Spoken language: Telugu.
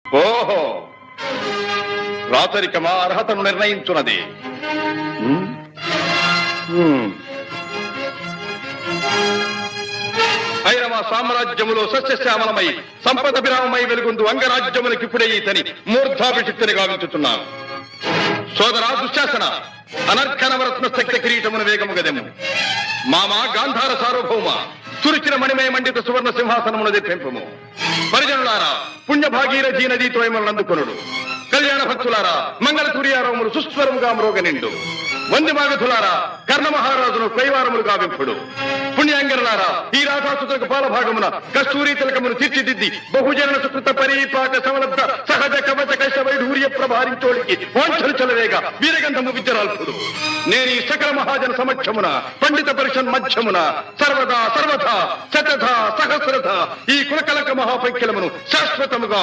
ఓహో, రాచరికమా అర్హతను నిర్ణయించున్నది. ఐరవ సామ్రాజ్యములో సస్యశ్యామలమై సంపద విరామమై వెలుగుందు అంగరాజ్యములకి ఇప్పుడే ఇతని మూర్ధాభిషిక్తిని గావించుతున్నాను. సోదరా దుశ్శాసన, అనర్ఘనవరత్న శక్తి కిరీటమును వేగము గదెము. మామా గాంధార సార్వభౌమ, చురిచిన మణిమయ మండిత సువర్ణ సింహాసనమును తెప్పింపము. పరిజనులారా, పుణ్యభాగీరథీ నదీ తోయములను అందుకొనుడు. కళ్యాణ భక్తులారా, మంగళ తుర్యారవములు సుస్వరముగా మ్రోగనిండు. వంది మాగధులారా, కర్ణ మహారాజును కైవారములు గావింపుడు. పుణ్యాంగరులారా, ఈ రాధాసుతులకు పాలభాగమున కస్తూరి తిలకమును తీర్చిదిద్ది బహుజన సుకృత పరీపాక సమలబ్ధ సహజ కవచ కైశ వైఢూర్య ప్రభారించోడికి వాంఛలు చలవేగా వీరగంధము విద్యరాల్పుడు. నేను ఈ సకల మహాజన సమక్షమున పండిత పరిషన్ మధ్యమున సర్వదా సర్వథా శతధ సహస్రథ ఈ కులకలక మహాపైక్యలమును శాశ్వతముగా